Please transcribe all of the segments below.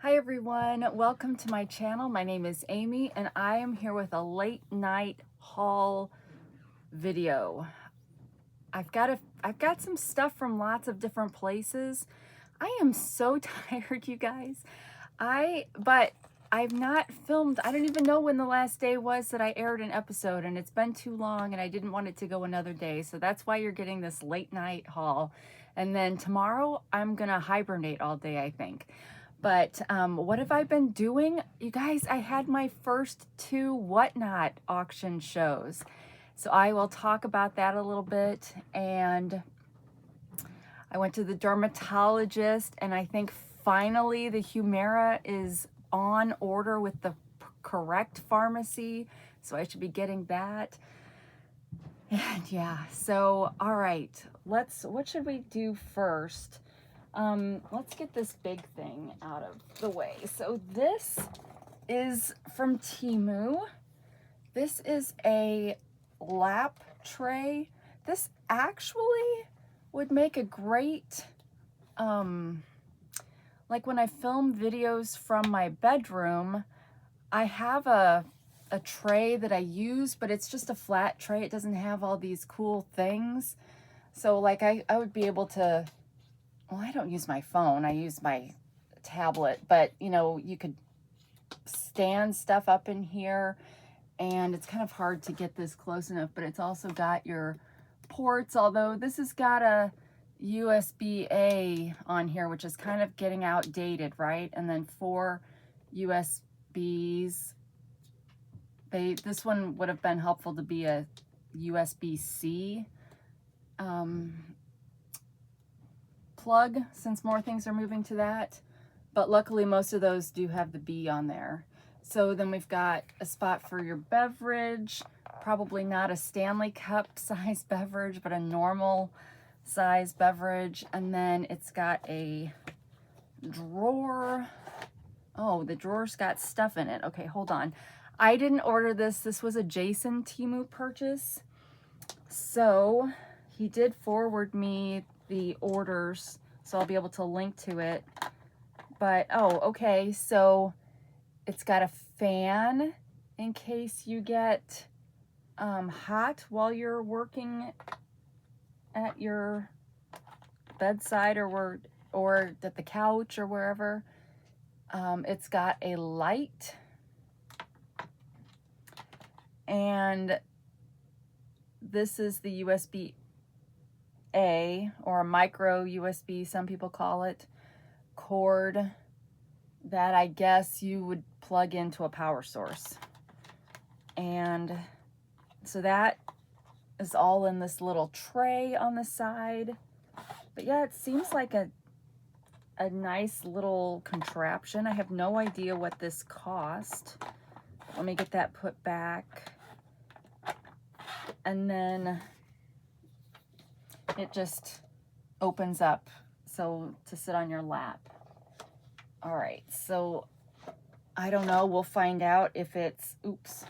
Hi everyone, welcome to my channel. My name is Amy and I am here with a late night haul video. I've got some stuff from lots of different places. I am so tired, you guys. But I've not filmed. I don't even know when the last day was that I aired an episode, and it's been too long and I didn't want it to go another day. So that's why you're getting this late night haul. And then tomorrow I'm gonna hibernate all day, I think. But what have I been doing? You guys, I had my first 2 Whatnot auction shows. So I will talk about that a little bit. And I went to the dermatologist, and I think finally the Humira is on order with the correct pharmacy. So I should be getting that. And yeah, so all right, what should we do first? Let's get this big thing out of the way. So this is from Temu. This is a lap tray. This actually would make a great, like when I film videos from my bedroom, I have a tray that I use, but it's just a flat tray. It doesn't have all these cool things. So like I would be able to, well, I don't use my phone, I use my tablet, but you know, you could stand stuff up in here, and it's kind of hard to get this close enough, but it's also got your ports, although this has got a USB-A on here, which is kind of getting outdated, right? And then 4 USBs. This one would have been helpful to be a USB-C plug, since more things are moving to that, but luckily most of those do have the B on there. So then we've got a spot for your beverage, probably not a Stanley Cup size beverage, but a normal size beverage. And then it's got a drawer. Oh, the drawer's got stuff in it. Okay, hold on. I didn't order this. This was a Jason Temu purchase. So he did forward me the orders, so I'll be able to link to it. But, oh, okay, so it's got a fan in case you get hot while you're working at your bedside or at the couch or wherever. It's got a light, and this is the USB-A, or a micro USB, some people call it, cord that I guess you would plug into a power source. And so that is all in this little tray on the side. But yeah, it seems like a nice little contraption. I have no idea what this cost. Let me get that put back. And then it just opens up, so to sit on your lap. All right, so I don't know, we'll find out if it's, oops,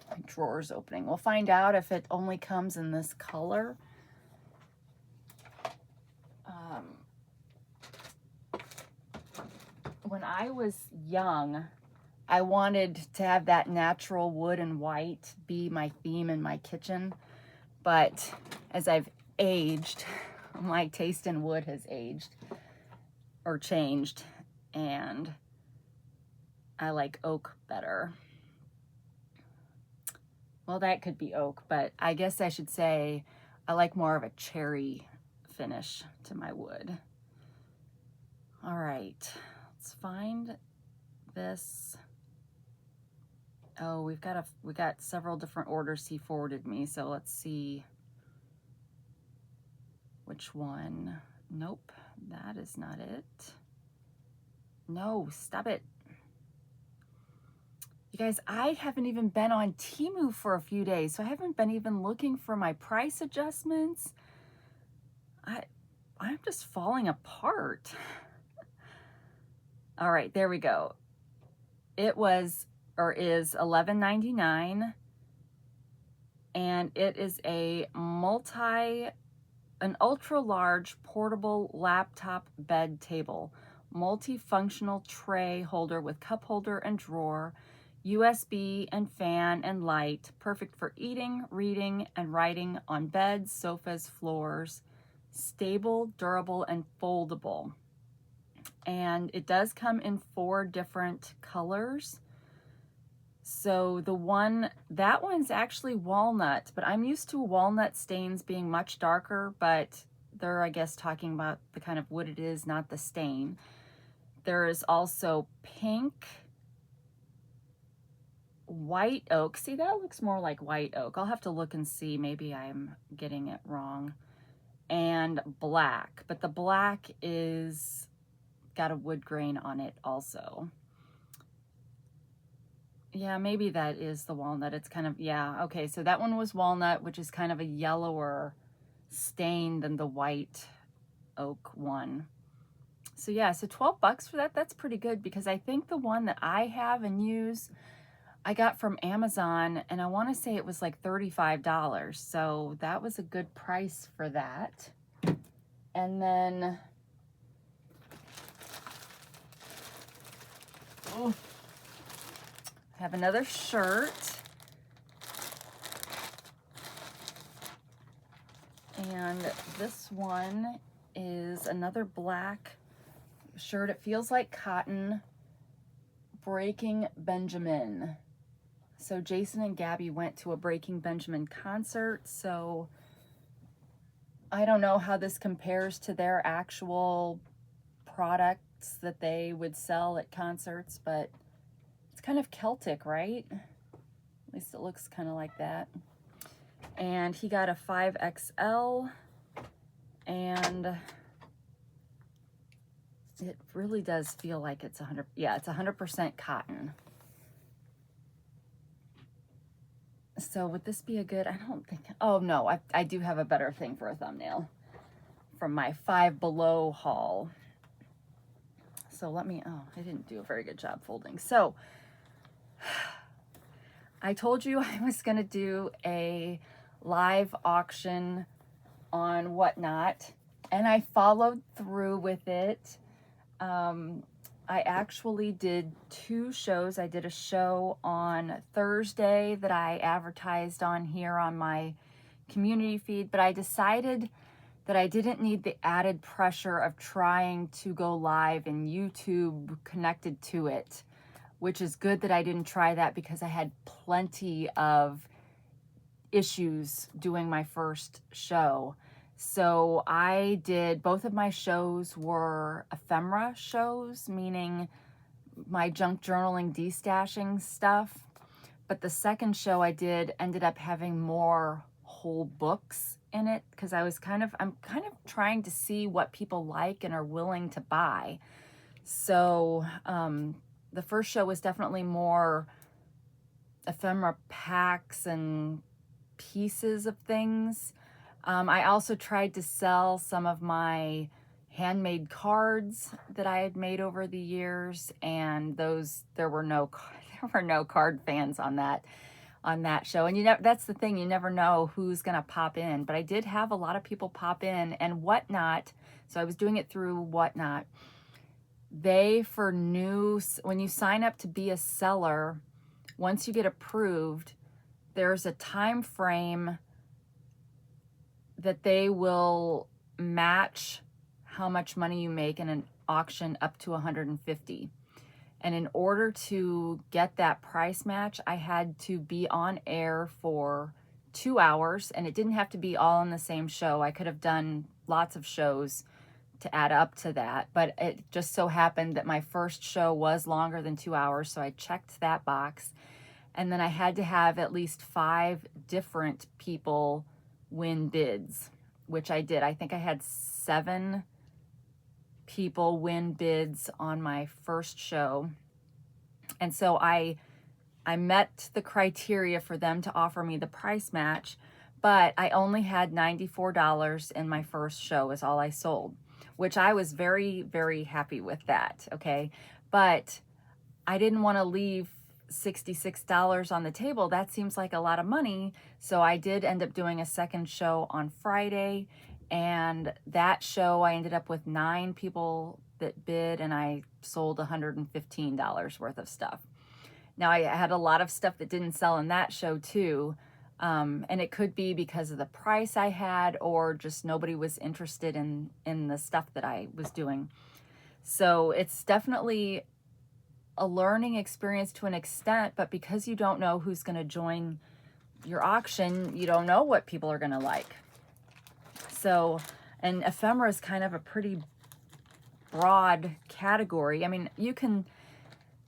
my drawer's opening. We'll find out if it only comes in this color. When I was young, I wanted to have that natural wood and white be my theme in my kitchen, but as I've aged, my taste in wood has aged or changed, and I like oak better. Well, that could be oak, but I guess I should say I like more of a cherry finish to my wood. All right, let's find this. Oh, we got several different orders he forwarded me, so let's see which one. Nope, that is not it. No, stop it. You guys, I haven't even been on Temu for a few days, so I haven't been even looking for my price adjustments. I'm just falling apart. All right, there we go. It was, or is, $11.99, and it is an ultra large portable laptop bed table, multifunctional tray holder with cup holder and drawer, USB and fan and light, perfect for eating, reading, and writing on beds, sofas, floors, stable, durable, and foldable. And it does come in 4 different colors. So that one's actually walnut, but I'm used to walnut stains being much darker, but they're, I guess, talking about the kind of wood it is, not the stain. There is also pink, white oak. See, that looks more like white oak. I'll have to look and see. Maybe I'm getting it wrong. And black, but the black is got a wood grain on it also. Yeah, maybe that is the walnut. It's kind of, yeah, okay. So that one was walnut, which is kind of a yellower stain than the white oak one. So yeah, so 12 bucks for that, that's pretty good, because I think the one that I have and use, I got from Amazon, and I want to say it was like $35. So that was a good price for that. And then, I have another shirt. And this one is another black shirt. It feels like cotton. Breaking Benjamin. So Jason and Gabby went to a Breaking Benjamin concert, so I don't know how this compares to their actual products that they would sell at concerts, but it's kind of Celtic, right? At least it looks kind of like that. And he got a 5XL, and it really does feel like it's 100%, yeah, it's 100% cotton. So would this be a good, I don't think, oh no, I do have a better thing for a thumbnail from my Five Below haul. So let me, oh, I didn't do a very good job folding. So I told you I was gonna do a live auction on Whatnot, and I followed through with it. I actually did 2 shows. I did a show on Thursday that I advertised on here on my community feed, but I decided that I didn't need the added pressure of trying to go live and YouTube connected to it, which is good that I didn't try that, because I had plenty of issues doing my first show. So I did, both of my shows were ephemera shows, meaning my junk journaling destashing stuff. But the second show I did ended up having more whole books in it, because I'm kind of trying to see what people like and are willing to buy. So the first show was definitely more ephemera packs and pieces of things. I also tried to sell some of my handmade cards that I had made over the years, and there were no card fans on that show. And that's the thing, you never know who's gonna pop in. But I did have a lot of people pop in, and Whatnot. So I was doing it through Whatnot. When you sign up to be a seller, once you get approved, there's a time frame that they will match how much money you make in an auction up to 150. And in order to get that price match, I had to be on air for 2 hours, and it didn't have to be all in the same show. I could have done lots of shows to add up to that, but it just so happened that my first show was longer than 2 hours, so I checked that box. And then I had to have at least 5 different people win bids, which I did. I think I had 7 people win bids on my first show. And so I met the criteria for them to offer me the price match, but I only had $94 in my first show is all I sold, which I was very, very happy with that, okay? But I didn't want to leave $66 on the table. That seems like a lot of money. So I did end up doing a second show on Friday, and that show I ended up with 9 people that bid, and I sold $115 worth of stuff. Now, I had a lot of stuff that didn't sell in that show too, and it could be because of the price I had, or just nobody was interested in the stuff that I was doing. So it's definitely a learning experience to an extent, but because you don't know who's going to join your auction, you don't know what people are going to like. So, and ephemera is kind of a pretty broad category. I mean, you can,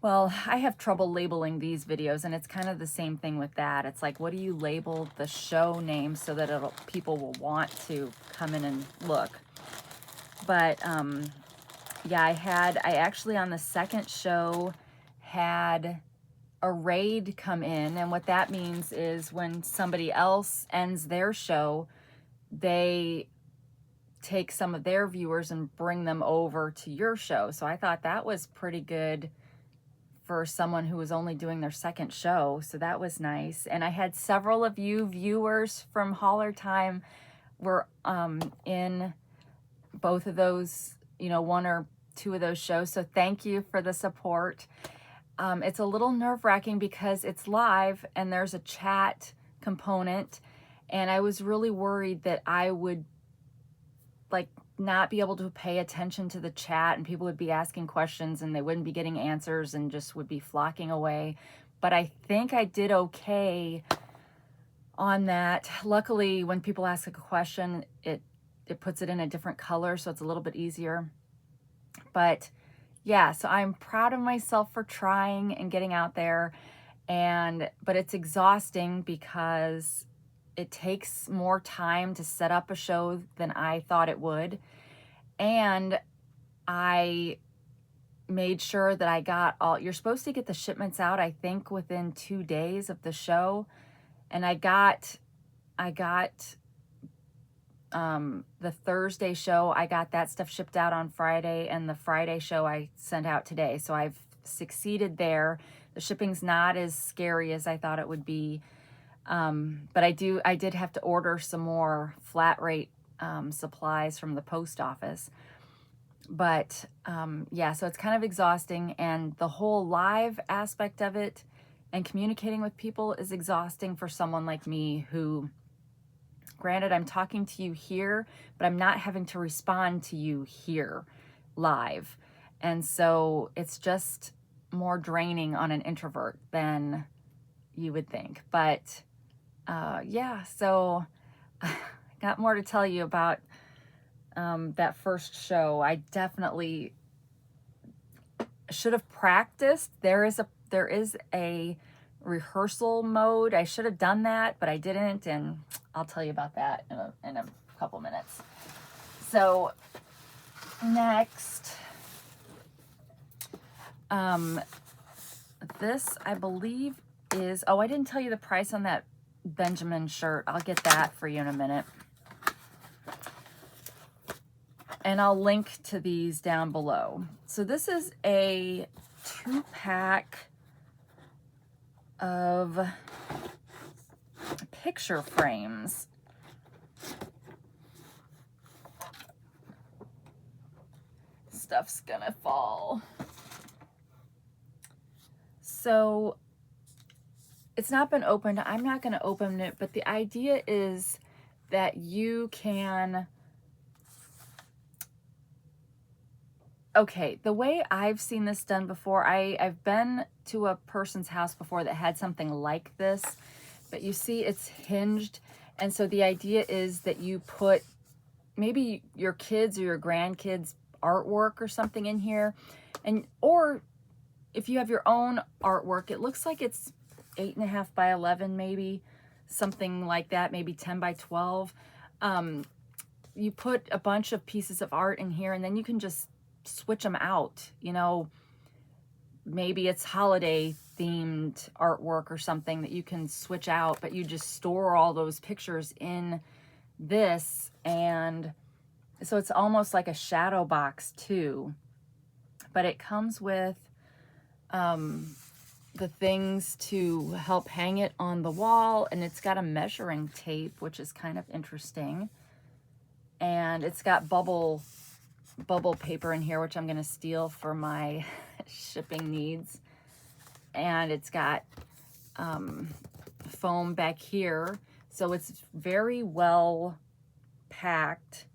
well, I have trouble labeling these videos, and it's kind of the same thing with that. It's like, what do you label the show name so that people will want to come in and look? But yeah, I actually on the second show had a raid come in, and what that means is when somebody else ends their show, they take some of their viewers and bring them over to your show. So I thought that was pretty good for someone who was only doing their second show. So that was nice. And I had several of you viewers from Hauler Time were in both of those, you know, one or two of those shows. So thank you for the support. It's a little nerve-wracking because it's live and there's a chat component, and I was really worried that I would like not be able to pay attention to the chat, and people would be asking questions and they wouldn't be getting answers and just would be flocking away. But I think I did okay on that. Luckily, when people ask a question, it puts it in a different color, so it's a little bit easier. But yeah, so I'm proud of myself for trying and getting out there, but it's exhausting because it takes more time to set up a show than I thought it would. And I made sure that I got you're supposed to get the shipments out, I think, within 2 days of the show. And I got the Thursday show, I got that stuff shipped out on Friday, and the Friday show I sent out today. So I've succeeded there. The shipping's not as scary as I thought it would be. But I did have to order some more flat rate supplies from the post office. But yeah, so it's kind of exhausting, and the whole live aspect of it and communicating with people is exhausting for someone like me who, granted, I'm talking to you here, but I'm not having to respond to you here live. And so it's just more draining on an introvert than you would think. But yeah, so I got more to tell you about that first show. I definitely should have practiced. There is a rehearsal mode. I should have done that, but I didn't, and I'll tell you about that in a couple minutes. So next, this I believe is, oh, I didn't tell you the price on that Benjamin shirt. I'll get that for you in a minute. And I'll link to these down below. So this is a 2-pack of picture frames. Stuff's gonna fall. So it's not been opened. I'm not gonna open it, but the idea is that you can, okay, the way I've seen this done before, I've been to a person's house before that had something like this, but you see it's hinged. And so the idea is that you put maybe your kids or your grandkids' artwork or something in here. Or if you have your own artwork, it looks like it's 8.5 by 11, maybe something like that, maybe 10 by 12. You put a bunch of pieces of art in here, and then you can just switch them out. You know, maybe it's holiday themed artwork or something that you can switch out, but you just store all those pictures in this. And so it's almost like a shadow box too, but it comes with the things to help hang it on the wall, and it's got a measuring tape, which is kind of interesting, and it's got bubble bubble paper in here, which I'm going to steal for my shipping needs. And it's got foam back here. So it's very well packed.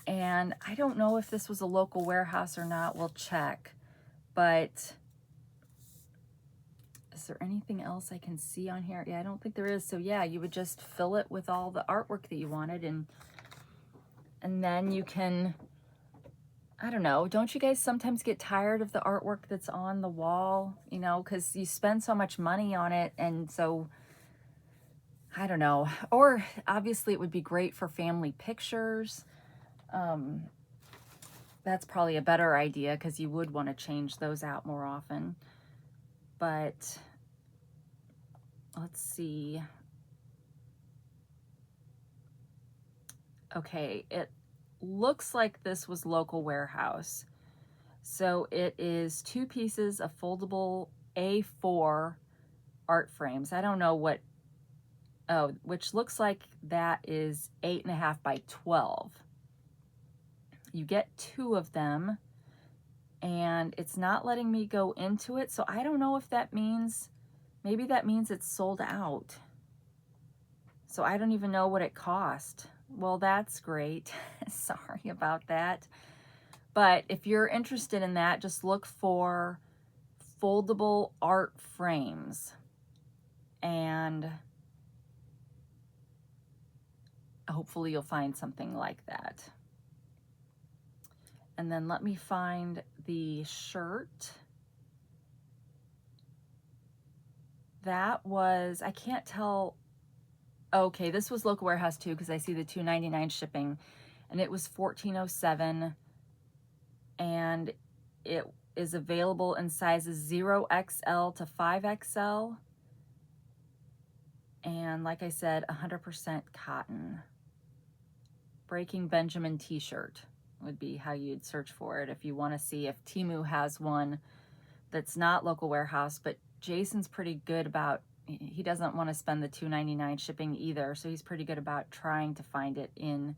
And I don't know if this was a local warehouse or not. We'll check. But is there anything else I can see on here? Yeah, I don't think there is. So yeah, you would just fill it with all the artwork that you wanted, and then you can, I don't know, don't you guys sometimes get tired of the artwork that's on the wall, you know, because you spend so much money on it, and so I don't know. Or obviously it would be great for family pictures. That's probably a better idea because you would want to change those out more often. But let's see. Okay, it looks like this was local warehouse. So it is 2 pieces of foldable A4 art frames. I don't know what, oh, which looks like that is 8.5 by 12. You get 2 of them, and it's not letting me go into it. So I don't know if that means, maybe that means it's sold out. So I don't even know what it cost. Well, that's great. Sorry about that. But if you're interested in that, just look for foldable art frames. And hopefully you'll find something like that. And then let me find the shirt. That was, I can't tell. Okay, this was local warehouse too, because I see the $2.99 shipping, and it was $14.07, and it is available in sizes 0XL to 5XL, and like I said, 100% cotton. Breaking Benjamin t-shirt would be how you'd search for it if you want to see if Temu has one that's not local warehouse. But Jason's pretty good about, he doesn't want to spend the $2.99 shipping either, so he's pretty good about trying to find it in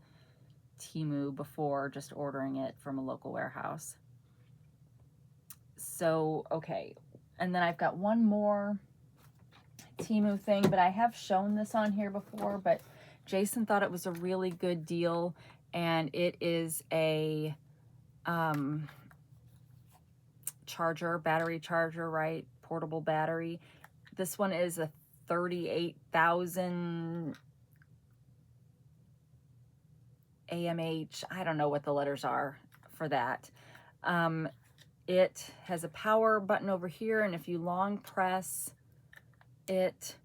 Temu before just ordering it from a local warehouse. So, okay, and then I've got one more Temu thing, but I have shown this on here before, but Jason thought it was a really good deal, and it is a charger, battery charger, right? Portable battery. This one is a 38,000 AMH. I don't know what the letters are for that. It has a power button over here, and if you long press it,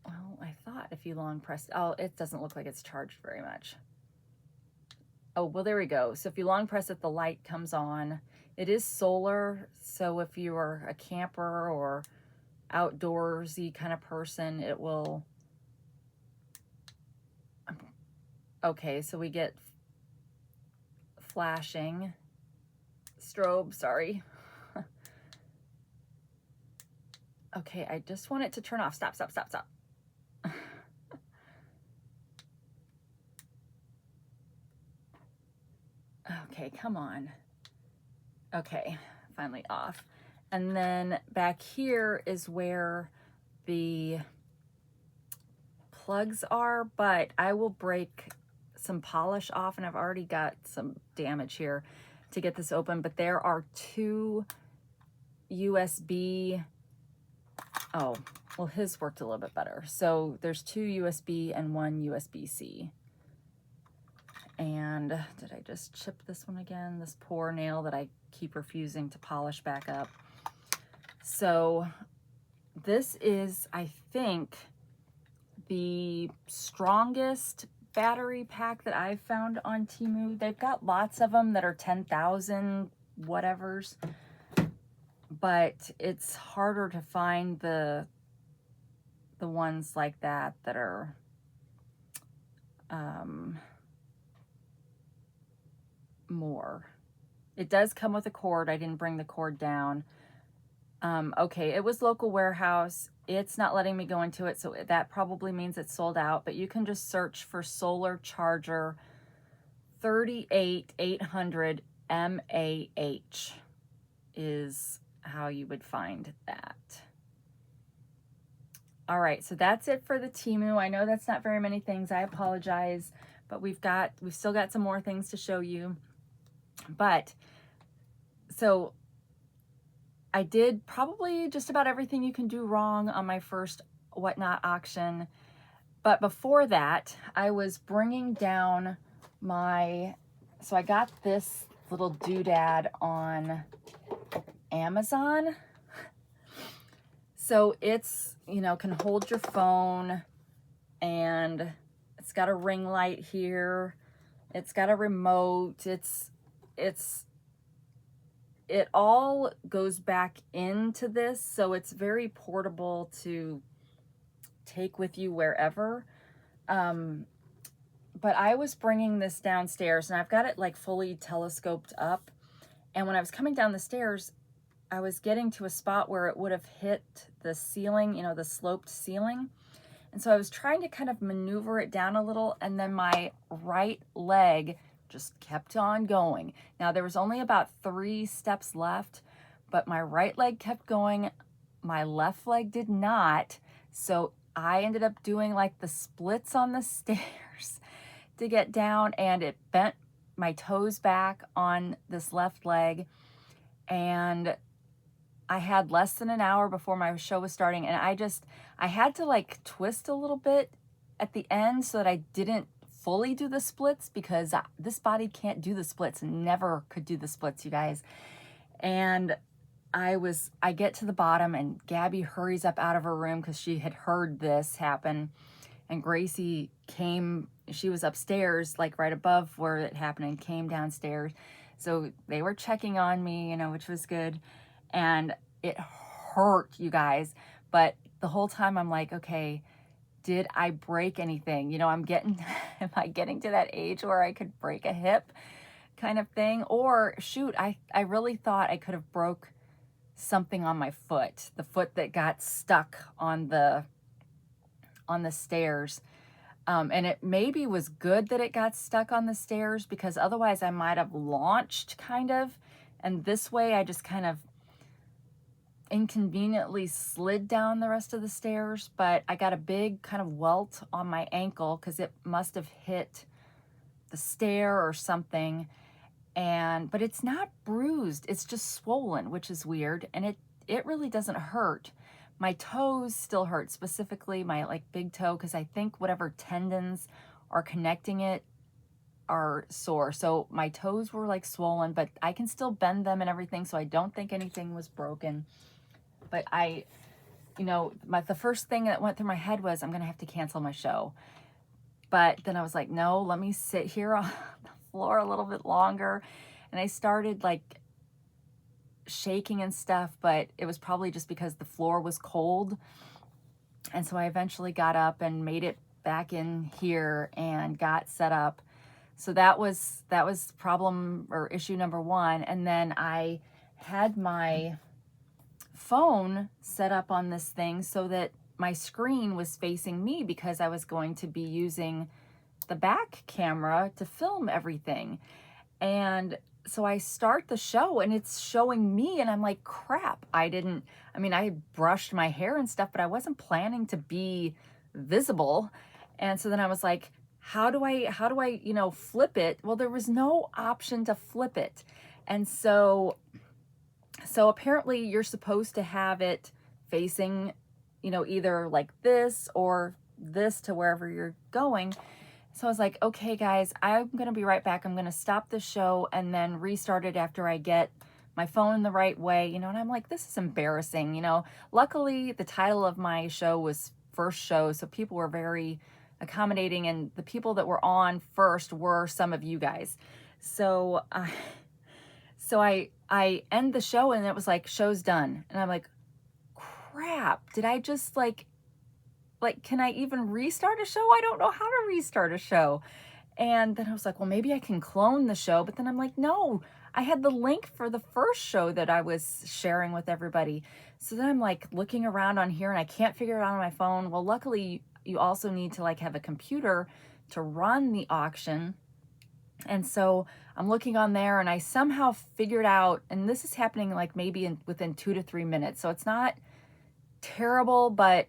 well, I thought if you long press, oh, it doesn't look like it's charged very much. Oh, well, there we go. So if you long press it, the light comes on. It is solar, so if you are a camper or outdoorsy kind of person, it will. Okay, so we get flashing, strobe, sorry. Okay, I just want it to turn off. Stop, stop, stop, stop. Okay, come on. Okay, finally off. And then back here is where the plugs are, but I will break some polish off, and I've already got some damage here to get this open, but there are 2 USB, oh, well, his worked a little bit better. So there's 2 USB and 1 USB-C. And did I just chip this one again? This poor nail that I keep refusing to polish back up. So this is, I think, the strongest battery pack that I've found on Temu. They've got lots of them that are 10,000 whatevers, but it's harder to find the ones like that that are more. It does come with a cord. I didn't bring the cord down. Okay, it was local warehouse. It's not letting me go into it, so that probably means it's sold out, but you can just search for solar charger 38,800 MAH is how you would find that. All right, so that's it for the Temu. I know that's not very many things. I apologize, but we've still got some more things to show you. But so I did probably just about everything you can do wrong on my first Whatnot auction. But before that, I was bringing down so I got this little doodad on Amazon. So it's, you know, can hold your phone, and it's got a ring light here. It's got a remote. It all goes back into this, so it's very portable to take with you wherever. But I was bringing this downstairs, and I've got it like fully telescoped up. And when I was coming down the stairs, I was getting to a spot where it would have hit the ceiling, you know, the sloped ceiling. And so I was trying to kind of maneuver it down a little, and then my right leg just kept on going. Now there was only about 3 steps left, but my right leg kept going. My left leg did not. So I ended up doing like the splits on the stairs to get down, and it bent my toes back on this left leg. And I had less than an hour before my show was starting, and I had to like twist a little bit at the end so that I didn't fully do the splits, because this body can't do the splits, never could do the splits, you guys. And I get to the bottom, and Gabby hurries up out of her room because she had heard this happen. And Gracie came, she was upstairs, like right above where it happened, and came downstairs. So they were checking on me, you know, which was good. And it hurt, you guys. But the whole time I'm like, okay, did I break anything? You know, am I getting to that age where I could break a hip kind of thing? Or shoot, I really thought I could have broke something on my foot, the foot that got stuck on the stairs. And it maybe was good that it got stuck on the stairs, because otherwise I might have launched kind of. And this way I just kind of inconveniently slid down the rest of the stairs. But I got a big kind of welt on my ankle because it must have hit the stair or something. But it's not bruised, it's just swollen, which is weird. And it really doesn't hurt. My toes still hurt, specifically my like big toe, because I think whatever tendons are connecting it are sore. So my toes were like swollen, but I can still bend them and everything. So I don't think anything was broken. But the first thing that went through my head was, I'm going to have to cancel my show. But then I was like, no, let me sit here on the floor a little bit longer. And I started like shaking and stuff, but it was probably just because the floor was cold. And so I eventually got up and made it back in here and got set up. So that was problem or issue number 1. And then I had my phone set up on this thing so that my screen was facing me, because I was going to be using the back camera to film everything. And so I start the show and it's showing me, and I'm like, crap, I brushed my hair and stuff, but I wasn't planning to be visible. And so then I was like, how do I, flip it? Well, there was no option to flip it. And so apparently you're supposed to have it facing, either like this or this to wherever you're going. So I was like, okay, guys, I'm going to be right back. I'm going to stop the show and then restart it after I get my phone in the right way, and I'm like, this is embarrassing, Luckily, the title of my show was First Show, so people were very accommodating, and the people that were on first were some of you guys. So I end the show, and it was like, show's done. And I'm like, crap, did I just like, can I even restart a show? I don't know how to restart a show. And then I was like, well, maybe I can clone the show. But then I'm like, no, I had the link for the first show that I was sharing with everybody. So then I'm like looking around on here, and I can't figure it out on my phone. Well, luckily you also need to like have a computer to run the auction. And so I'm looking on there and I somehow figured out, and this is happening like maybe within 2 to 3 minutes. So it's not terrible, but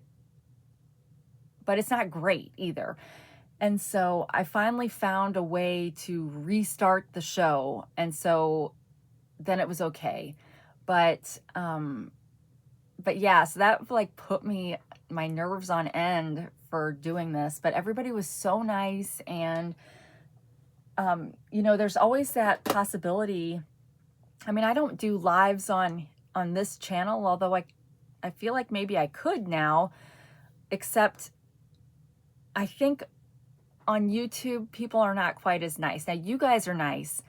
it's not great either. And so I finally found a way to restart the show. And so then it was okay. But yeah, so that like put my nerves on end for doing this, but everybody was so nice. And, you know, there's always that possibility. I mean, I don't do lives on this channel, although I feel like maybe I could now, except I think on YouTube, people are not quite as nice. Now, you guys are nice,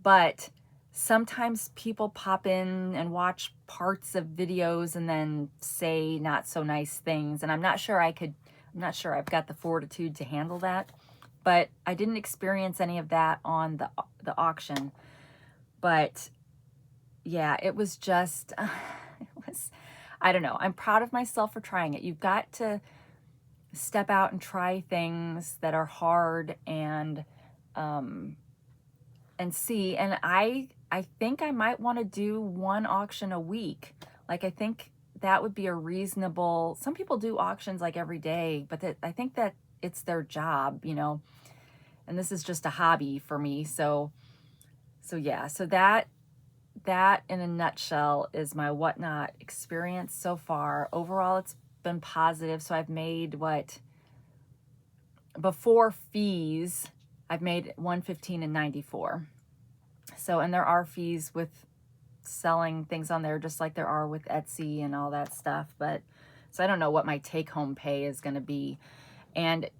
but sometimes people pop in and watch parts of videos and then say not so nice things. And I'm not sure I've got the fortitude to handle that, but I didn't experience any of that on the auction. But yeah, it was just, I don't know. I'm proud of myself for trying it. You've got to step out and try things that are hard and see. And I think I might want to do one auction a week. Like, I think that would be a reasonable, some people do auctions like every day, but I think that it's their job, you know, and this is just a hobby for me. So yeah, so that in a nutshell is my Whatnot experience so far. Overall, it's been positive. So I've made before fees, I've made $115 and $94. So, and there are fees with selling things on there, just like there are with Etsy and all that stuff. But so I don't know what my take-home pay is going to be. And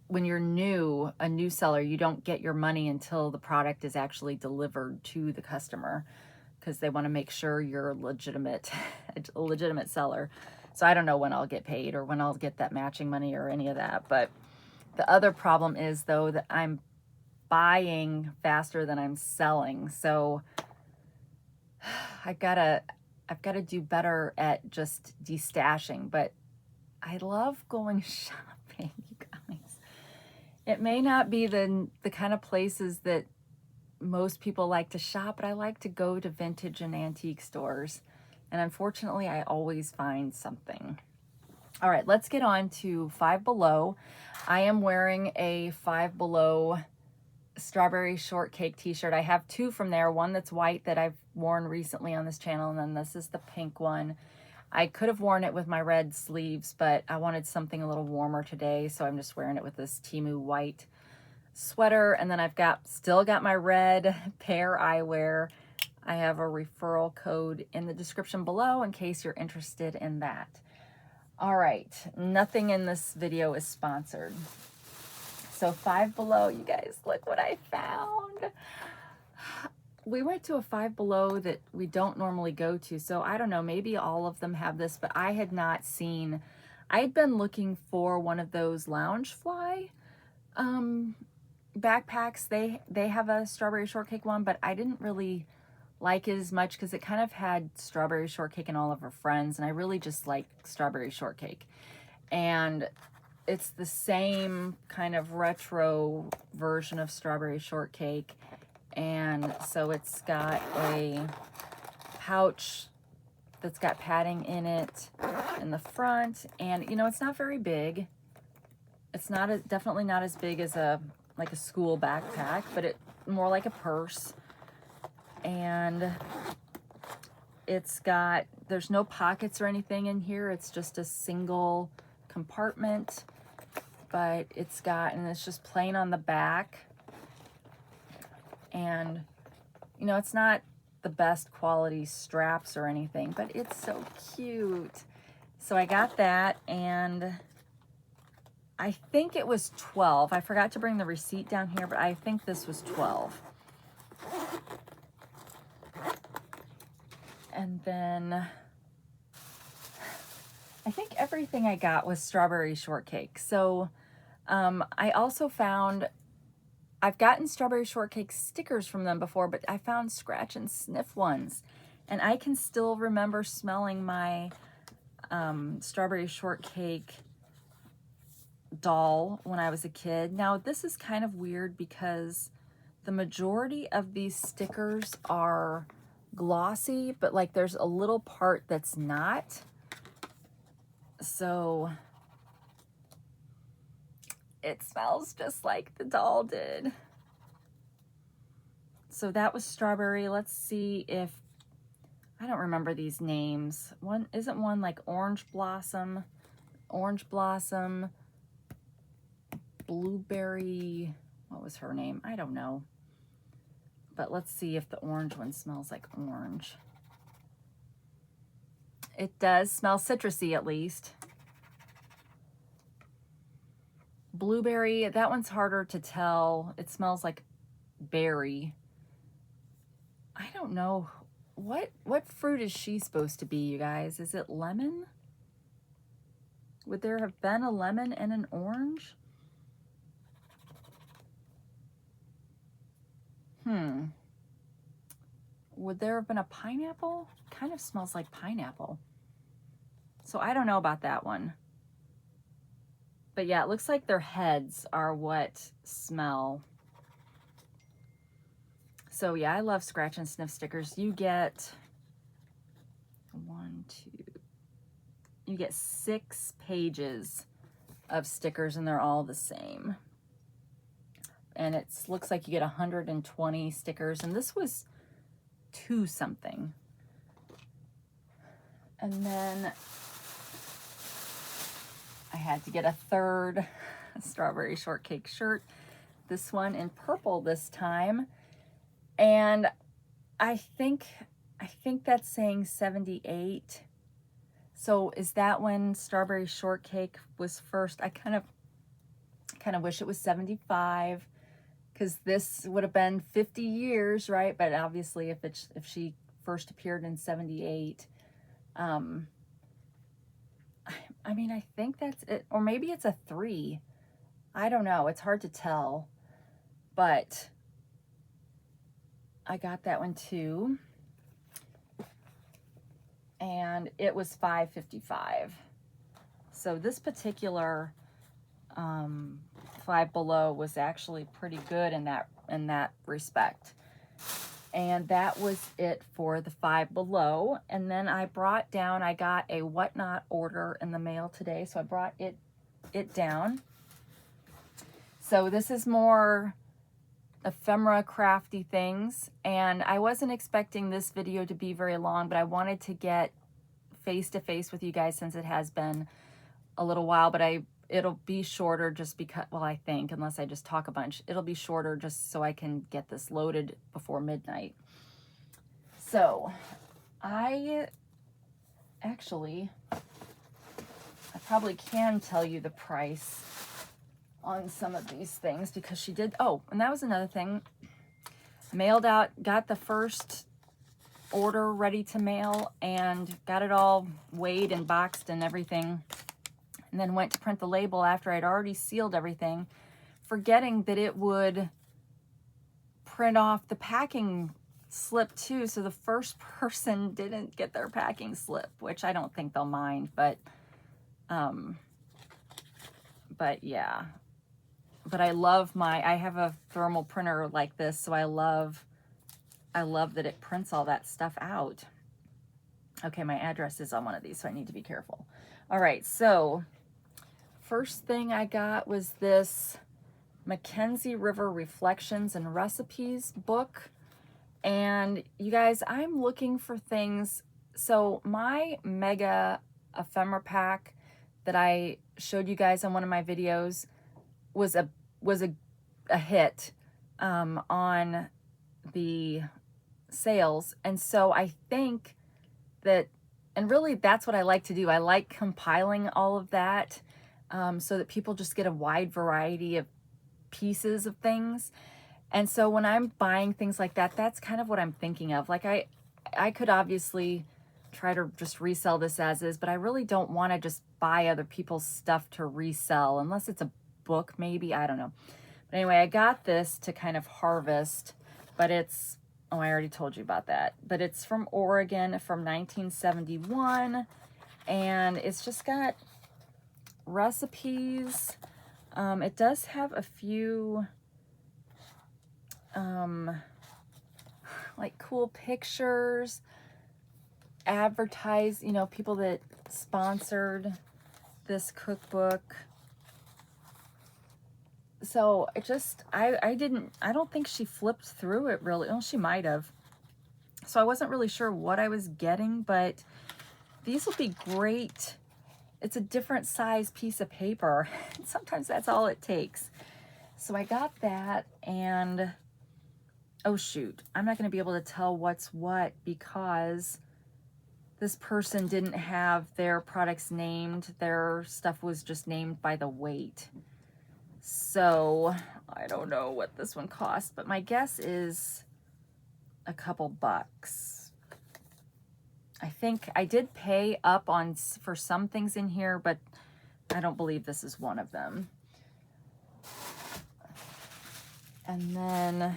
when you're a new seller, you don't get your money until the product is actually delivered to the customer, because they want to make sure you're a legitimate seller. So I don't know when I'll get paid or when I'll get that matching money or any of that. But the other problem is, though, that I'm buying faster than I'm selling. So I've got to do better at just destashing. But I love going shopping, you guys. It may not be the kind of places that most people like to shop, but I like to go to vintage and antique stores. And unfortunately, I always find something. All right, let's get on to Five Below. I am wearing a Five Below strawberry shortcake t-shirt. I have two from there, one that's white that I've worn recently on this channel, and then this is the pink one. I could have worn it with my red sleeves, but I wanted something a little warmer today, so I'm just wearing it with this Temu white sweater. And then I've still got my red Pair Eyewear. I have a referral code in the description below in case you're interested in that. All right, nothing in this video is sponsored. So Five Below, you guys, look what I found. We went to a Five Below that we don't normally go to, so I don't know, maybe all of them have this, but I had not seen. I'd been looking for one of those Loungefly backpacks. They have a strawberry shortcake one, but I didn't really like it as much because it kind of had strawberry shortcake and all of her friends, and I really just like strawberry shortcake. And it's the same kind of retro version of strawberry shortcake. And so it's got a pouch that's got padding in it in the front. And, you know, it's not very big. It's definitely not as big as like a school backpack, but it more like a purse. And there's no pockets or anything in here. It's just a single compartment, but and it's just plain on the back. And, you know, it's not the best quality straps or anything, but it's so cute. So I got that, and I think it was 12. I forgot to bring the receipt down here, but I think this was 12. And then I think everything I got was strawberry shortcake. So I also found, I've gotten strawberry shortcake stickers from them before, but I found scratch and sniff ones. And I can still remember smelling my strawberry shortcake doll when I was a kid. Now, this is kind of weird because the majority of these stickers are glossy, but like there's a little part that's not. So it smells just like the doll did. So that was strawberry. Let's see if, I don't remember these names. One, isn't one like orange blossom, blueberry, what was her name? I don't know. But let's see if the orange one smells like orange. It does smell citrusy at least. Blueberry, that one's harder to tell. It smells like berry. I don't know. What fruit is she supposed to be, you guys? Is it lemon? Would there have been a lemon and an orange? Would there have been a pineapple? Kind of smells like pineapple. So I don't know about that one. But yeah, it looks like their heads are what smell. So yeah, I love scratch and sniff stickers. You get you get 6 pages of stickers and they're all the same. And it looks like you get 120 stickers, and this was 2 something. And then I had to get a 3rd strawberry shortcake shirt. This one in purple this time. And I think that's saying 78. So is that when strawberry shortcake was first? I kind of wish it was 75, because this would have been 50 years, right? But obviously if she first appeared in 78, I mean, I think that's it, or maybe it's a 3. I don't know. It's hard to tell, but I got that one too. And it was $5.55. So this particular Five Below was actually pretty good in that respect. And that was it for the Five Below. And then I got a Whatnot order in the mail today, so I brought it down. So this is more ephemera crafty things, and I wasn't expecting this video to be very long, but I wanted to get face to face with you guys since it has been a little while. But it'll be shorter just because, well, I think, unless I just talk a bunch, it'll be shorter just so I can get this loaded before midnight. So I probably can tell you the price on some of these things, because she did. Oh, and that was another thing. Mailed out, got the first order ready to mail and got it all weighed and boxed and everything, and then went to print the label after I'd already sealed everything, forgetting that it would print off the packing slip too. So the first person didn't get their packing slip, which I don't think they'll mind, but yeah. But I love I have a thermal printer like this, so I love that it prints all that stuff out. Okay, my address is on one of these, so I need to be careful. All right, so first thing I got was this Mackenzie River Reflections and Recipes book. And you guys, I'm looking for things. So my mega ephemera pack that I showed you guys on one of my videos was a hit on the sales. And so I think that, and really that's what I like to do. I like compiling all of that so that people just get a wide variety of pieces of things. And so when I'm buying things like that, that's kind of what I'm thinking of. Like I could obviously try to just resell this as is, but I really don't want to just buy other people's stuff to resell, unless it's a book maybe, I don't know. But anyway, I got this to kind of harvest, but it's, oh, I already told you about that, but it's from Oregon from 1971, and it's just got recipes. It does have a few like cool pictures, advertise, you know, people that sponsored this cookbook. So it just, I don't think she flipped through it really. Well, she might have. So I wasn't really sure what I was getting, but these will be great. It's a different size piece of paper. Sometimes that's all it takes. So I got that, and oh shoot, I'm not going to be able to tell what's what because this person didn't have their products named. Their stuff was just named by the weight. So I don't know what this one cost, but my guess is a couple bucks. I think I did pay up for some things in here, but I don't believe this is one of them. And then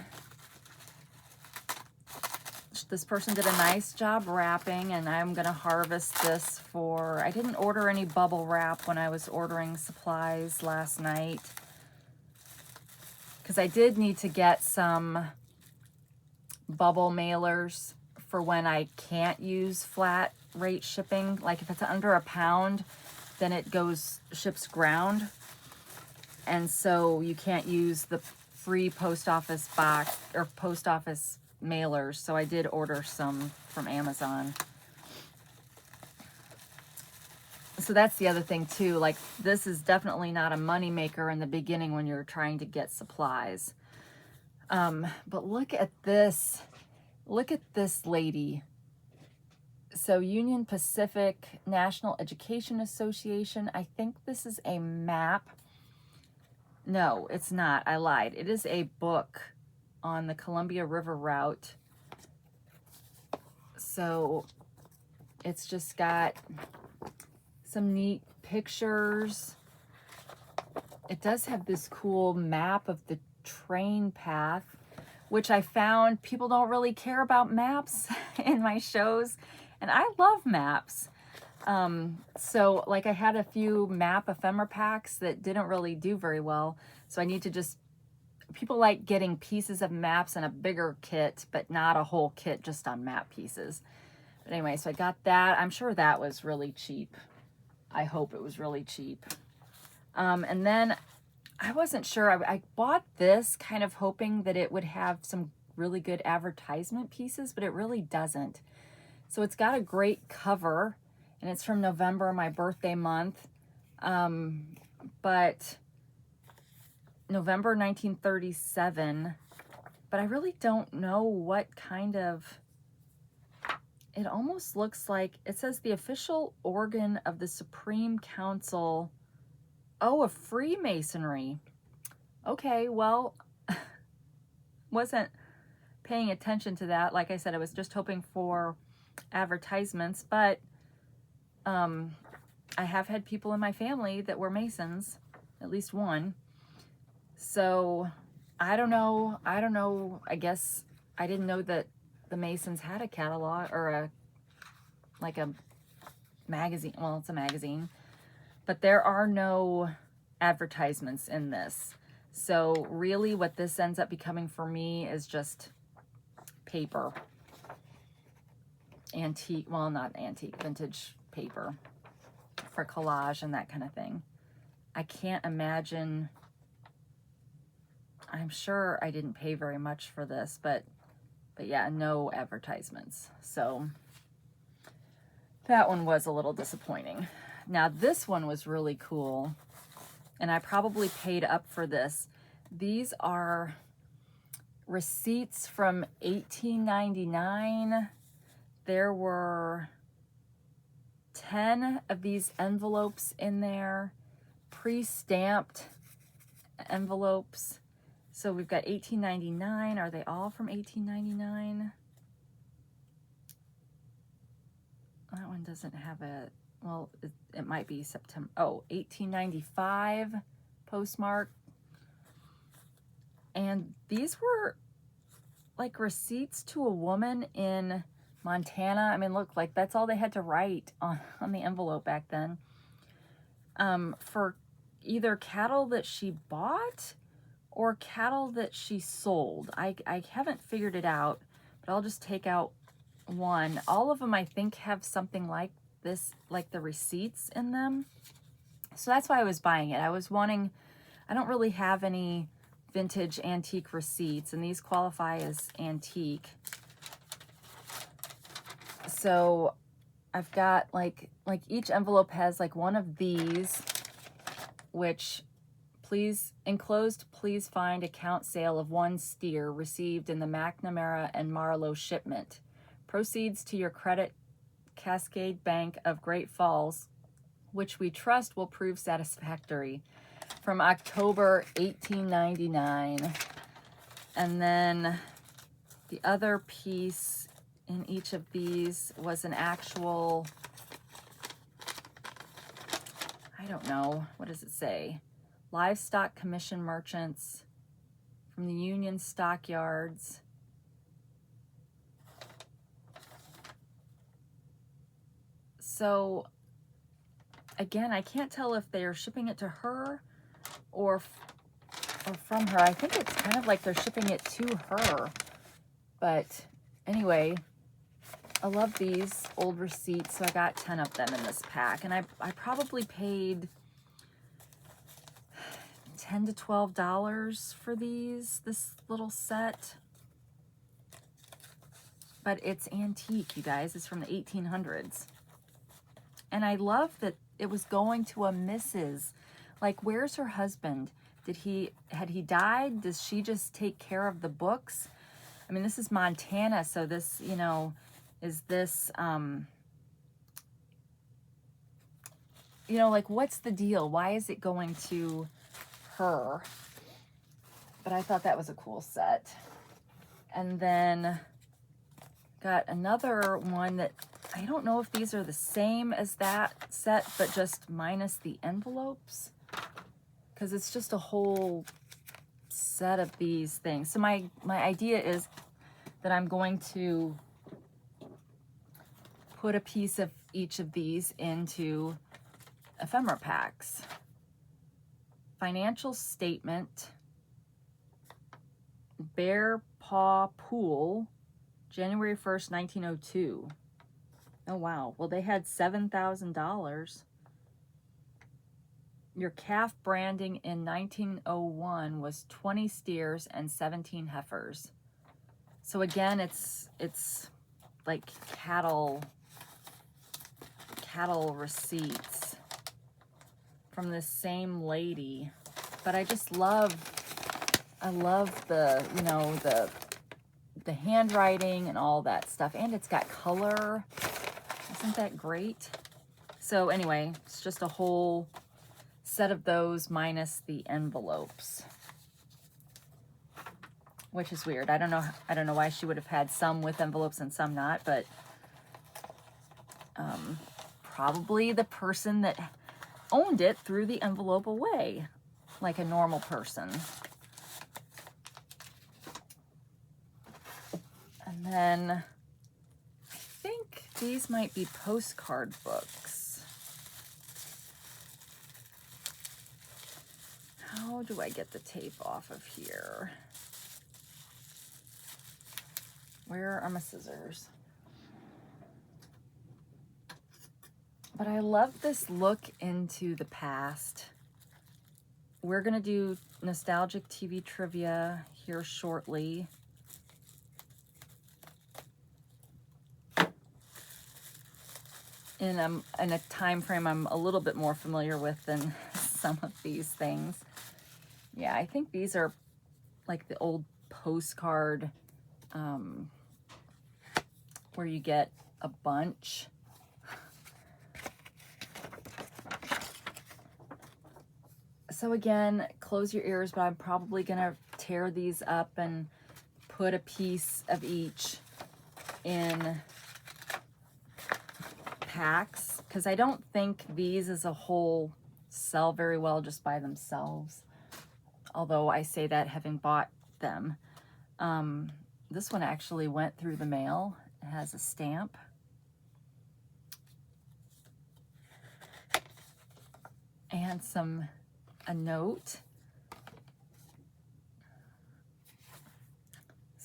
this person did a nice job wrapping, and I'm gonna harvest this for, I didn't order any bubble wrap when I was ordering supplies last night, because I did need to get some bubble mailers for when I can't use flat rate shipping. Like if it's under a pound, then it ships ground. And so you can't use the free post office box or post office mailers. So I did order some from Amazon. So that's the other thing too. Like this is definitely not a money maker in the beginning when you're trying to get supplies. But look at this. Look at this lady. So Union Pacific National Education Association. I think this is a map. No, it's not. I lied. It is a book on the Columbia River route. So it's just got some neat pictures. It does have this cool map of the train path, which I found people don't really care about maps in my shows, and I love maps. So like I had a few map ephemera packs that didn't really do very well, so I need to just, people like getting pieces of maps in a bigger kit, but not a whole kit just on map pieces. But anyway, so I got that. I'm sure that was really cheap. I hope it was really cheap. And then I wasn't sure. I bought this kind of hoping that it would have some really good advertisement pieces, but it really doesn't. So it's got a great cover, and it's from November, my birthday month. But November 1937. But I really don't know what kind of, it almost looks like, it says the official organ of the Supreme Council. Oh, of Freemasonry. Okay, well, wasn't paying attention to that. Like I said, I was just hoping for advertisements, but I have had people in my family that were Masons, at least one. So I don't know. I guess I didn't know that the Masons had a catalog or like a magazine. Well, it's a magazine. But there are no advertisements in this. So really what this ends up becoming for me is just paper. Antique, well, not antique, vintage paper for collage and that kind of thing. I can't imagine, I'm sure I didn't pay very much for this, but yeah, no advertisements. So that one was a little disappointing. Now this one was really cool, and I probably paid up for this. These are receipts from 1899. There were 10 of these envelopes in there, pre-stamped envelopes. So we've got 1899. Are they all from 1899? That one doesn't have a, well, it might be September. Oh, 1895 postmark. And these were like receipts to a woman in Montana. I mean, look, like that's all they had to write on the envelope back then. For either cattle that she bought or cattle that she sold. I haven't figured it out, but I'll just take out one. All of them I think have something like this, like the receipts in them. So that's why I was buying it. I was wanting, I don't really have any vintage antique receipts, and these qualify as antique. So I've got like each envelope has like one of these, which please enclosed, please find account sale of 1 steer received in the McNamara and Marlowe shipment. Proceeds to your credit Cascade Bank of Great Falls, which we trust will prove satisfactory. From October 1899. And then the other piece in each of these was an actual, I don't know, what does it say? Livestock commission merchants from the Union Stockyards. So again, I can't tell if they're shipping it to her or from her. I think it's kind of like they're shipping it to her. But anyway, I love these old receipts, so I got 10 of them in this pack. And I probably paid $10 to $12 for this little set. But it's antique, you guys. It's from the 1800s. And I love that it was going to a Mrs. Like, where's her husband? Had he died? Does she just take care of the books? I mean, this is Montana, so this, you know, is this, you know, like, what's the deal? Why is it going to her? But I thought that was a cool set. And then got another one that I don't know if these are the same as that set, but just minus the envelopes, because it's just a whole set of these things. So my idea is that I'm going to put a piece of each of these into ephemera packs. Financial statement, Bear Paw Pool, January 1st, 1902. Oh, wow. Well, they had $7,000. Your calf branding in 1901 was 20 steers and 17 heifers. So again, it's like cattle receipts from this same lady. But I just love, I love the, you know, the handwriting and all that stuff. And it's got color. Isn't that great? So anyway, it's just a whole set of those minus the envelopes, which is weird. I don't know why she would have had some with envelopes and some not, but probably the person that owned it threw the envelope away like a normal person. And then I think these might be postcard books. How do I get the tape off of here? Where are my scissors? But I love this look into the past. We're gonna do nostalgic TV trivia here shortly. In a time frame I'm a little bit more familiar with than some of these things. Yeah, I think these are like the old postcard where you get a bunch. So again, close your ears, but I'm probably gonna tear these up and put a piece of each in packs, because I don't think these as a whole sell very well just by themselves, although I say that having bought them. This one actually went through the mail. It has a stamp. And a note.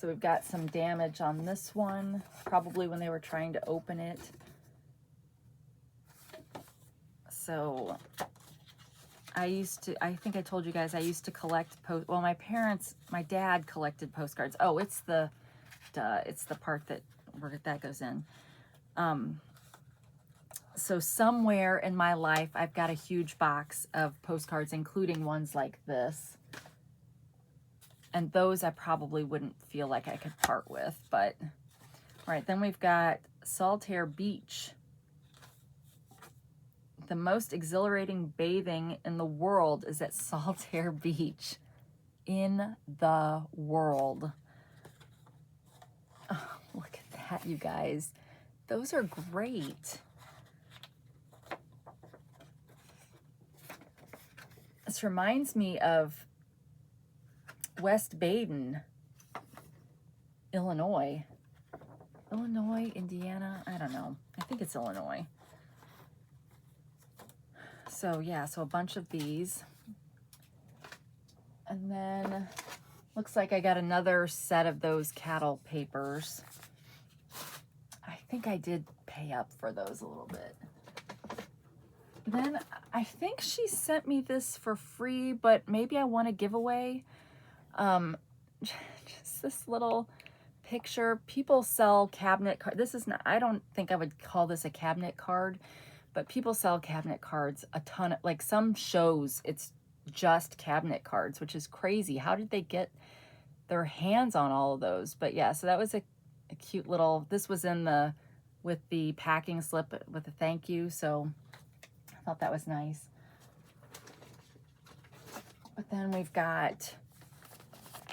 So we've got some damage on this one, probably when they were trying to open it. So I think I told you guys I used to collect well, my dad collected postcards. Oh, it's the part where that goes in. So somewhere in my life, I've got a huge box of postcards, including ones like this. And those I probably wouldn't feel like I could part with, but all right, then we've got Saltaire Beach. The most exhilarating bathing in the world is at Saltaire Beach. In the world. Oh, look at that, you guys. Those are great. This reminds me of West Baden, Illinois. Illinois, Indiana, I don't know. I think it's Illinois. So yeah, so a bunch of these. And then looks like I got another set of those cattle papers. I think I did pay up for those a little bit. Then I think she sent me this for free, but maybe I want a giveaway. Just this little picture. People sell cabinet cards. This is not, I don't think I would call this a cabinet card, but people sell cabinet cards a ton of, like some shows, it's just cabinet cards, which is crazy. How did they get their hands on all of those? But yeah, so that was a cute little, this was in with the packing slip with a thank you. So I thought that was nice. But then we've got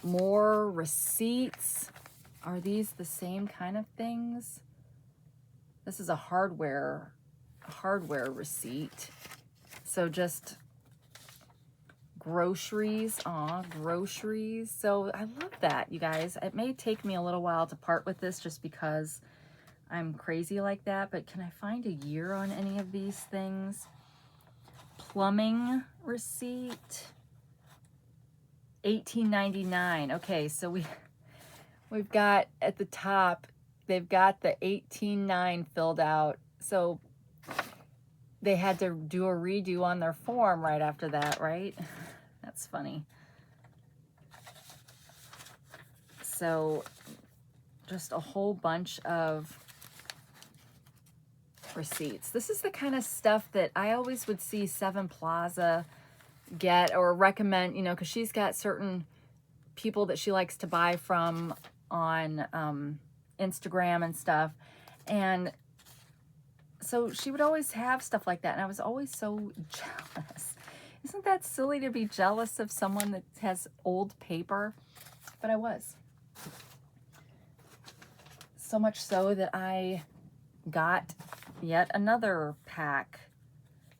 more receipts. Are these the same kind of things? This is a hardware receipt. So just groceries. Groceries. So I love that, you guys. It may take me a little while to part with this just because I'm crazy like that, but can I find a year on any of these things? Plumbing receipt. $18.99. Okay, so we've got at the top, they've got the $18.9 filled out. So they had to do a redo on their form right after that, right? That's funny. So just a whole bunch of receipts. This is the kind of stuff that I always would see Seven Plaza get or recommend, you know, because she's got certain people that she likes to buy from on Instagram and stuff. And so she would always have stuff like that. And I was always so jealous. Isn't that silly to be jealous of someone that has old paper? But I was. So much so that I got yet another pack.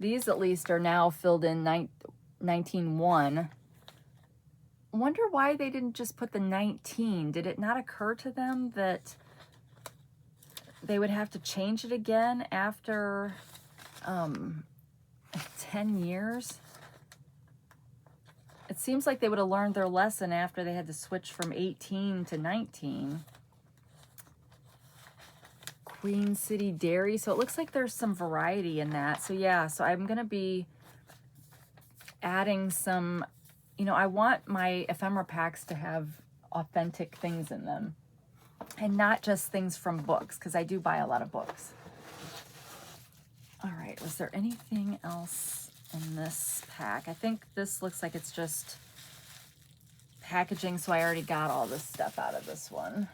These at least are now filled in 19.1. Wonder why they didn't just put the 19. Did it not occur to them that they would have to change it again after 10 years? It seems like they would have learned their lesson after they had to switch from 18 to 19. Queen City Dairy. So it looks like there's some variety in that. So yeah, so I'm going to be adding some, you know, I want my ephemera packs to have authentic things in them and not just things from books, because I do buy a lot of books. All right, was there anything else in this pack? I think this looks like it's just packaging, so I already got all this stuff out of this one.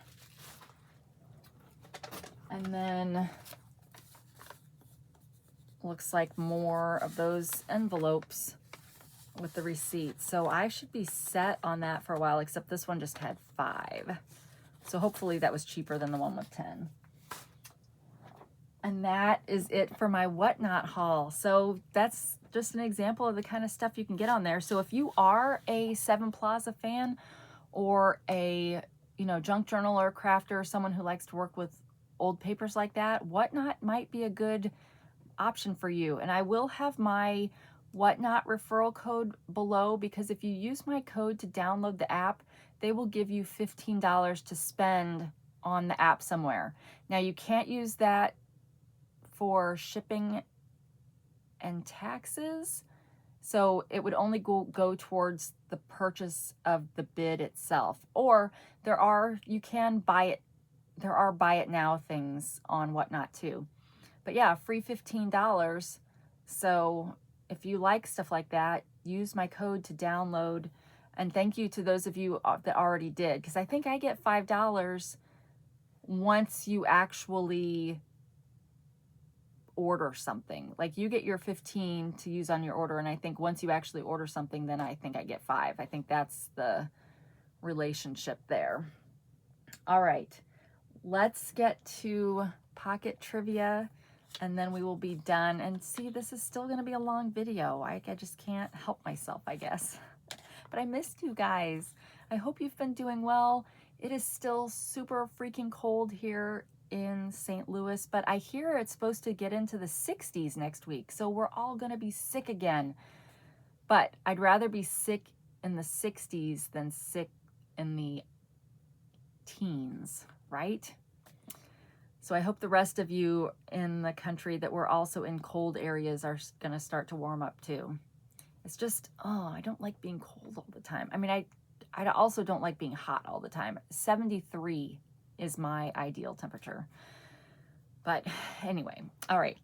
And then looks like more of those envelopes with the receipts. So I should be set on that for a while, except this one just had 5. So hopefully that was cheaper than the one with 10. And that is it for my Whatnot haul. So that's just an example of the kind of stuff you can get on there. So if you are a Seven Plaza fan or a, you know, junk journal or crafter or someone who likes to work with old papers like that, Whatnot might be a good option for you. And I will have my Whatnot referral code below, because if you use my code to download the app, they will give you $15 to spend on the app somewhere. Now you can't use that for shipping and taxes, so it would only go towards the purchase of the bid itself. Or you can buy it. There are buy it now things on Whatnot too. But yeah, free $15. So if you like stuff like that, use my code to download. And thank you to those of you that already did, because I think I get $5 once you actually order something. Like you get your 15 to use on your order, and I think once you actually order something, then I think I get 5. I think that's the relationship there. All right, let's get to pocket trivia, and then we will be done. And see, this is still going to be a long video. I just can't help myself, I guess. But I missed you guys. I hope you've been doing well. It is still super freaking cold here in St. Louis, but I hear it's supposed to get into the 60s next week, so we're all going to be sick again. But I'd rather be sick in the 60s than sick in the teens, right? So I hope the rest of you in the country that were also in cold areas are going to start to warm up too. It's just, oh, I don't like being cold all the time. I mean, I also don't like being hot all the time. 73 is my ideal temperature. But anyway, all right.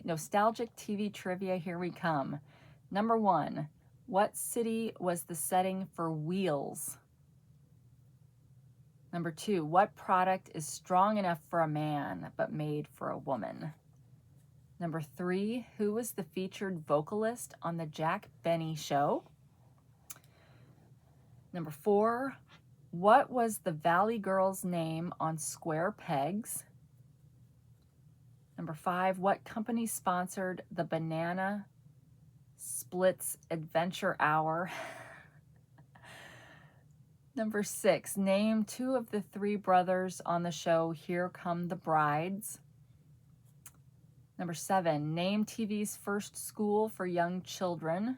Nostalgic TV trivia, here we come. Number 1, what city was the setting for Wheels? Number 2, what product is strong enough for a man but made for a woman? Number 3, who was the featured vocalist on the Jack Benny Show? Number 4, what was the Valley Girl's name on Square Pegs? Number 5, what company sponsored the Banana Splits Adventure Hour? Number 6, name 2 of the 3 brothers on the show Here Come the Brides. Number 7, name TV's first school for young children.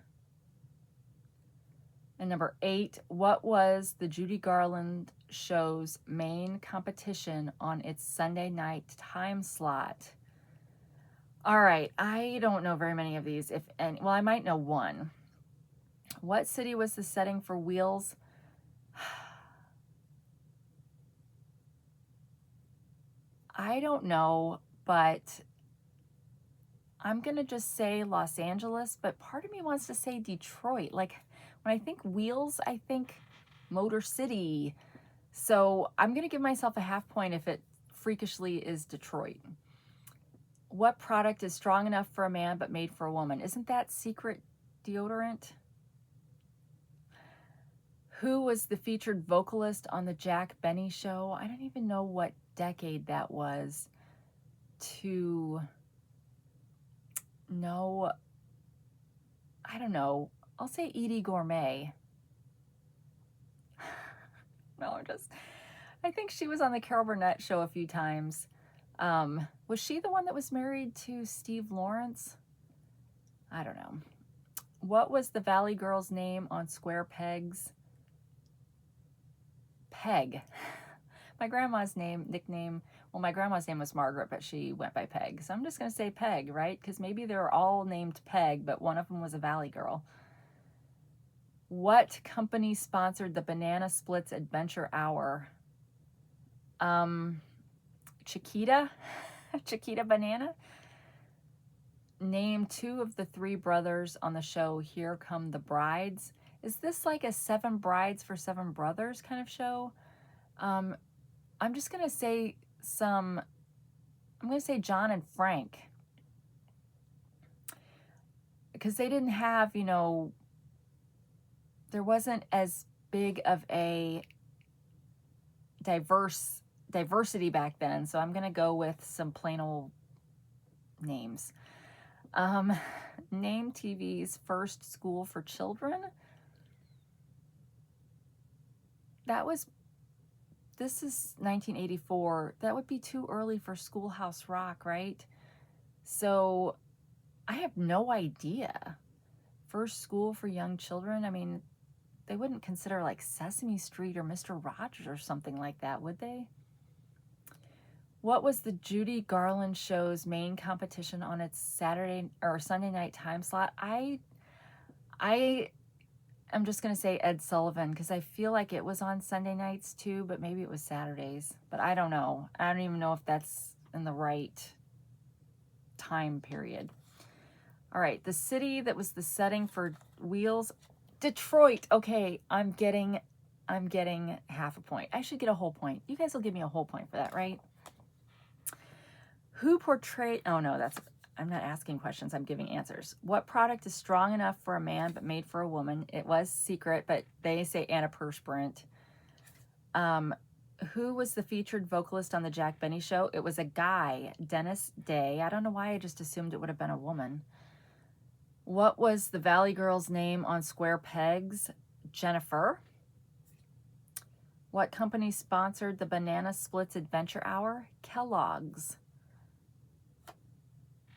And number 8, what was the Judy Garland show's main competition on its Sunday night time slot? All right, I don't know very many of these. Well, I might know one. What city was the setting for Wheels? I don't know, but I'm going to just say Los Angeles, but part of me wants to say Detroit. Like, when I think Wheels, I think Motor City. So I'm going to give myself a half point if it freakishly is Detroit. What product is strong enough for a man but made for a woman? Isn't that Secret deodorant? Who was the featured vocalist on the Jack Benny Show? I don't even know what decade that was to know. I don't know. I'll say Edie Gourmet. No, I think she was on the Carol Burnett Show a few times. Was she the one that was married to Steve Lawrence? I don't know. What was the Valley Girl's name on Square Pegs? Peg. My grandma's nickname, well, my grandma's name was Margaret, but she went by Peg. So I'm just going to say Peg, right? Because maybe they were all named Peg, but one of them was a Valley Girl. What company sponsored the Banana Splits Adventure Hour? Chiquita? Chiquita Banana? Name 2 of the 3 brothers on the show Here Come the Brides. Is this like a 7 brides for 7 brothers kind of show? I'm just going to say I'm going to say John and Frank. Because they didn't have, there wasn't as big of a diversity back then. So I'm going to go with some plain old names. Name TV's first school for children. This is 1984. That would be too early for Schoolhouse Rock, right? So I have no idea. First school for young children. I mean, they wouldn't consider like Sesame Street or Mr. Rogers or something like that, would they? What was the Judy Garland show's main competition on its Saturday or Sunday night time slot? I'm just going to say Ed Sullivan because I feel like it was on Sunday nights too, but maybe it was Saturdays. But I don't know. I don't even know if that's in the right time period. All right, the city that was the setting for Wheels, Detroit. Okay, I'm getting half a point. I should get a whole point. You guys will give me a whole point for that, right? Who portrayed, oh no, I'm not asking questions, I'm giving answers. What product is strong enough for a man but made for a woman? It was Secret, but they say antiperspirant. Who was the featured vocalist on the Jack Benny Show? It was a guy, Dennis Day. I don't know why I just assumed it would have been a woman. What was the Valley Girl's name on Square Pegs? Jennifer. What company sponsored the Banana Splits Adventure Hour? Kellogg's.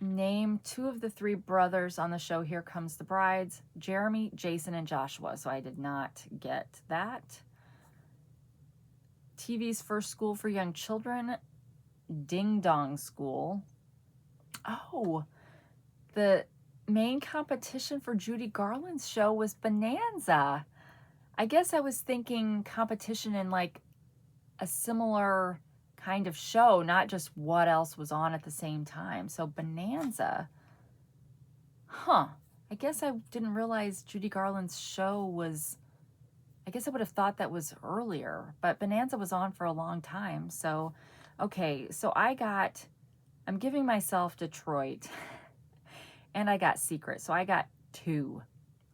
Name 2 of the 3 brothers on the show Here Comes the Brides. Jeremy, Jason, and Joshua. So I did not get that. TV's first school for young children. Ding Dong School. Oh, the main competition for Judy Garland's show was Bonanza. I guess I was thinking competition in like a similar kind of show, not just what else was on at the same time. So Bonanza. Huh. I guess I didn't realize Judy Garland's show was, I guess I would have thought that was earlier, but Bonanza was on for a long time. So, okay, so I'm giving myself Detroit and I got Secret. So I got 2.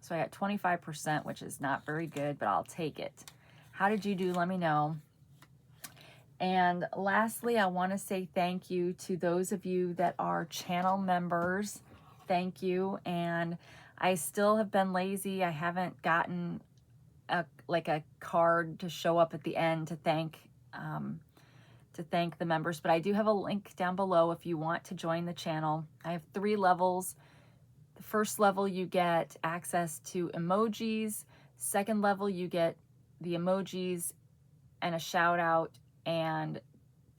So I got 25%, which is not very good, but I'll take it. How did you do? Let me know. And lastly, I want to say thank you to those of you that are channel members. Thank you. And I still have been lazy. I haven't gotten a card to show up at the end to thank the members, but I do have a link down below if you want to join the channel. I have 3 levels. The first level, you get access to emojis. Second level, you get the emojis and a shout out and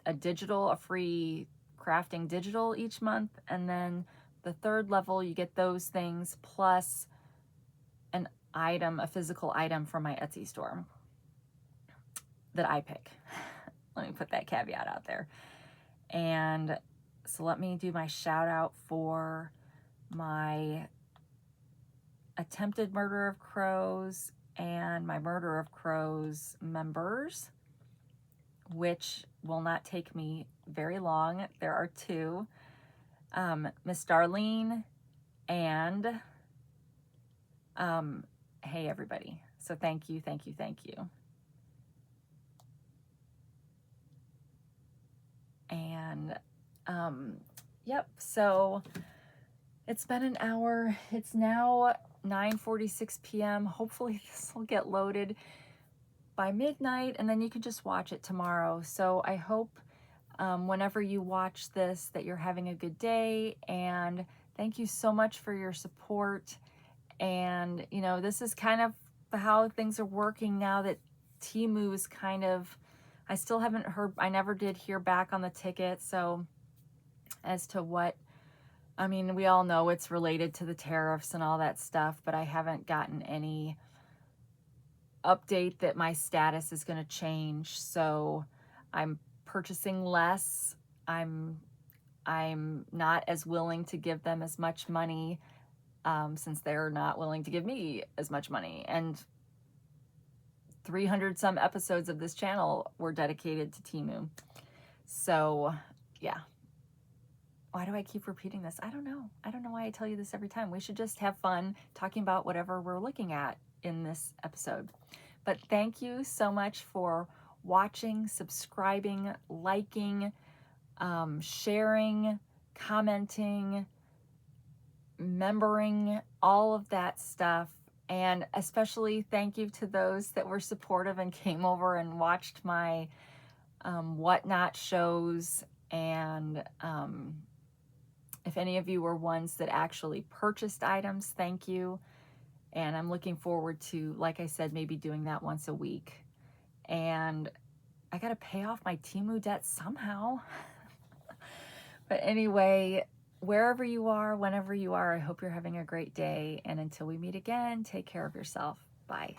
a free crafting digital each month. And then the third level, you get those things plus an item, a physical item from my Etsy store that I pick. Let me put that caveat out there. And so let me do my shout out for my Attempted Murder of Crows and my Murder of Crows members, which will not take me very long. There are 2, Miss Darlene and Hey Everybody. So thank you, thank you, thank you. And yep, so it's been an hour. It's now 9:46 p.m. Hopefully this will get loaded by midnight and then you can just watch it tomorrow. So I hope whenever you watch this that you're having a good day, and thank you so much for your support. And you know, this is kind of how things are working now that Temu is kind of, I still haven't heard, I never did hear back on the ticket. So as to what, I mean, we all know it's related to the tariffs and all that stuff, but I haven't gotten any update that my status is going to change. So I'm purchasing less. I'm not as willing to give them as much money since they're not willing to give me as much money. And 300 some episodes of this channel were dedicated to Temu. So yeah. Why do I keep repeating this? I don't know. I don't know why I tell you this every time. We should just have fun talking about whatever we're looking at in this episode. But thank you so much for watching, subscribing, liking, sharing, commenting, membering, all of that stuff. And especially thank you to those that were supportive and came over and watched my whatnot shows. And if any of you were ones that actually purchased items, thank you. And I'm looking forward to, like I said, maybe doing that once a week. And I got to pay off my Temu debt somehow. But anyway, wherever you are, whenever you are, I hope you're having a great day. And until we meet again, take care of yourself. Bye.